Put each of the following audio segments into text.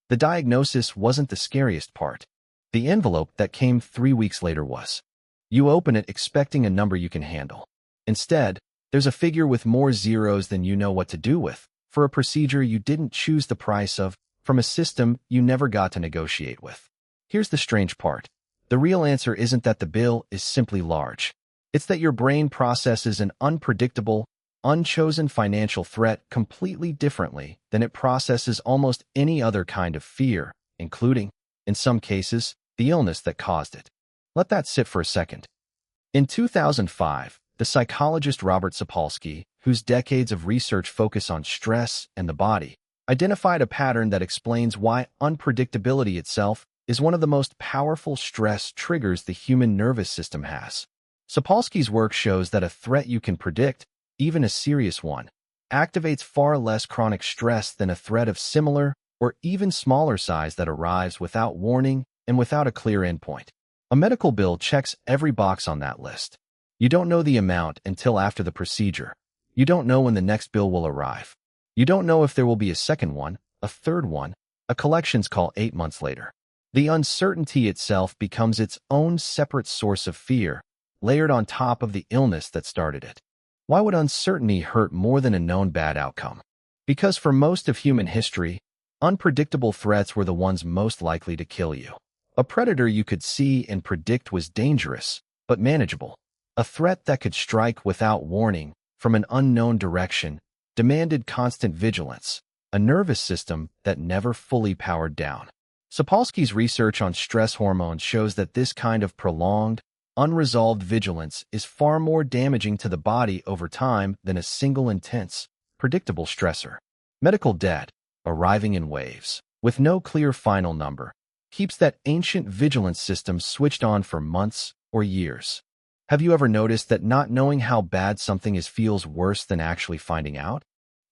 The diagnosis wasn't the scariest part. The envelope that came 3 weeks later was. You open it expecting a number you can handle. Instead, there's a figure with more zeros than you know what to do with, for a procedure you didn't choose the price of, from a system you never got to negotiate with. Here's the strange part. The real answer isn't that the bill is simply large. It's that your brain processes an unpredictable, unchosen financial threat completely differently than it processes almost any other kind of fear, including, in some cases, the illness that caused it. Let that sit for a second. In 2005, the psychologist Robert Sapolsky, whose decades of research focus on stress and the body, identified a pattern that explains why unpredictability itself is one of the most powerful stress triggers the human nervous system has. Sapolsky's work shows that a threat you can predict, even a serious one, activates far less chronic stress than a threat of similar or even smaller size that arrives without warning and without a clear endpoint. A medical bill checks every box on that list. You don't know the amount until after the procedure. You don't know when the next bill will arrive. You don't know if there will be a second one, a third one, a collections call 8 months later. The uncertainty itself becomes its own separate source of fear, layered on top of the illness that started it. Why would uncertainty hurt more than a known bad outcome? Because for most of human history, unpredictable threats were the ones most likely to kill you. A predator you could see and predict was dangerous, but manageable. A threat that could strike without warning from an unknown direction demanded constant vigilance, a nervous system that never fully powered down. Sapolsky's research on stress hormones shows that this kind of prolonged, unresolved vigilance is far more damaging to the body over time than a single intense, predictable stressor. Medical debt, arriving in waves, with no clear final number, keeps that ancient vigilance system switched on for months or years. Have you ever noticed that not knowing how bad something is feels worse than actually finding out?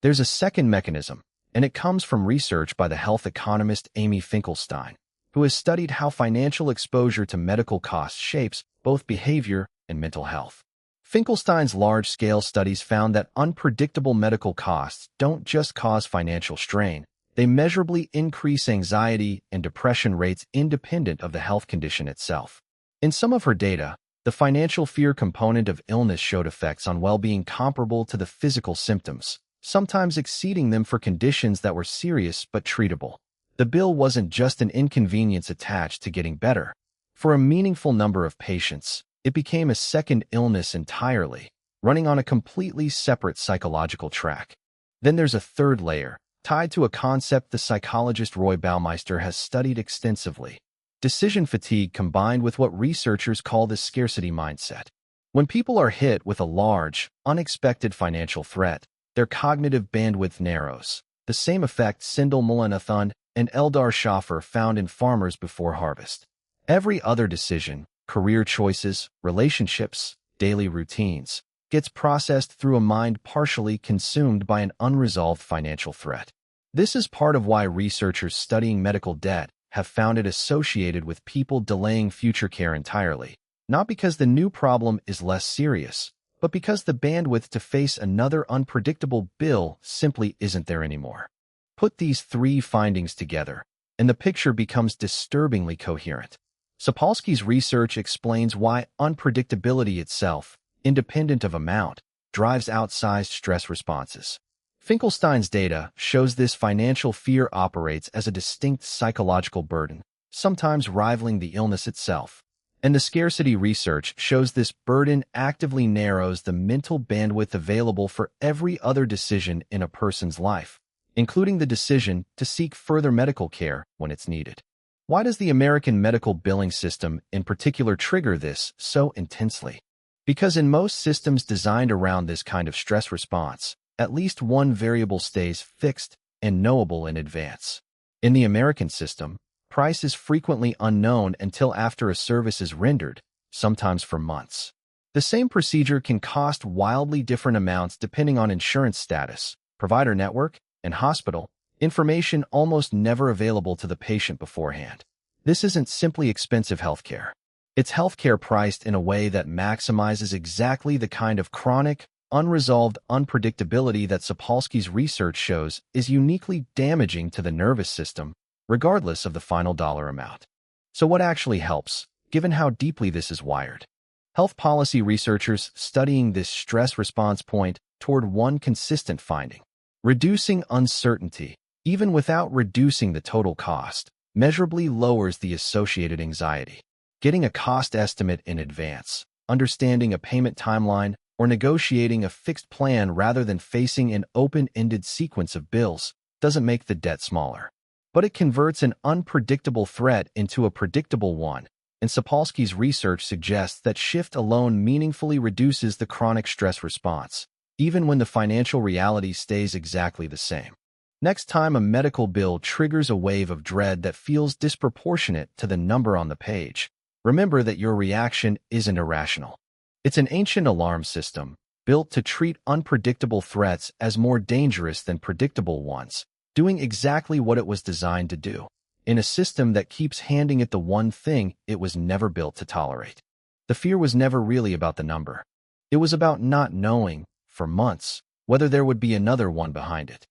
There's a second mechanism, and it comes from research by the health economist Amy Finkelstein, who has studied how financial exposure to medical costs shapes both behavior and mental health. Finkelstein's large-scale studies found that unpredictable medical costs don't just cause financial strain, they measurably increase anxiety and depression rates independent of the health condition itself. In some of her data, the financial fear component of illness showed effects on well-being comparable to the physical symptoms, sometimes exceeding them for conditions that were serious but treatable. The bill wasn't just an inconvenience attached to getting better. For a meaningful number of patients, it became a second illness entirely, running on a completely separate psychological track. Then there's a third layer, tied to a concept the psychologist Roy Baumeister has studied extensively: decision fatigue combined with what researchers call the scarcity mindset. When people are hit with a large, unexpected financial threat, their cognitive bandwidth narrows, the same effect Sindel Mullainathan and Eldar Schaffer found in Farmers Before Harvest. Every other decision, career choices, relationships, daily routines, gets processed through a mind partially consumed by an unresolved financial threat. This is part of why researchers studying medical debt have found it associated with people delaying future care entirely, not because the new problem is less serious, but because the bandwidth to face another unpredictable bill simply isn't there anymore. Put these three findings together, and the picture becomes disturbingly coherent. Sapolsky's research explains why unpredictability itself, independent of amount, drives outsized stress responses. Finkelstein's data shows this financial fear operates as a distinct psychological burden, sometimes rivaling the illness itself. And the scarcity research shows this burden actively narrows the mental bandwidth available for every other decision in a person's life, including the decision to seek further medical care when it's needed. Why does the American medical billing system in particular trigger this so intensely? Because in most systems designed around this kind of stress response, at least one variable stays fixed and knowable in advance. In the American system, price is frequently unknown until after a service is rendered, sometimes for months. The same procedure can cost wildly different amounts depending on insurance status, provider network, and hospital, information almost never available to the patient beforehand. This isn't simply expensive healthcare. It's healthcare priced in a way that maximizes exactly the kind of chronic, unresolved unpredictability that Sapolsky's research shows is uniquely damaging to the nervous system regardless of the final dollar amount. So what actually helps, given how deeply this is wired? Health policy researchers studying this stress response point toward one consistent finding. Reducing uncertainty, even without reducing the total cost, measurably lowers the associated anxiety. Getting a cost estimate in advance, understanding a payment timeline, or negotiating a fixed plan rather than facing an open-ended sequence of bills doesn't make the debt smaller. But it converts an unpredictable threat into a predictable one, and Sapolsky's research suggests that shift alone meaningfully reduces the chronic stress response, even when the financial reality stays exactly the same. Next time a medical bill triggers a wave of dread that feels disproportionate to the number on the page, remember that your reaction isn't irrational. It's an ancient alarm system, built to treat unpredictable threats as more dangerous than predictable ones, doing exactly what it was designed to do, in a system that keeps handing it the one thing it was never built to tolerate. The fear was never really about the number. It was about not knowing, for months, whether there would be another one behind it.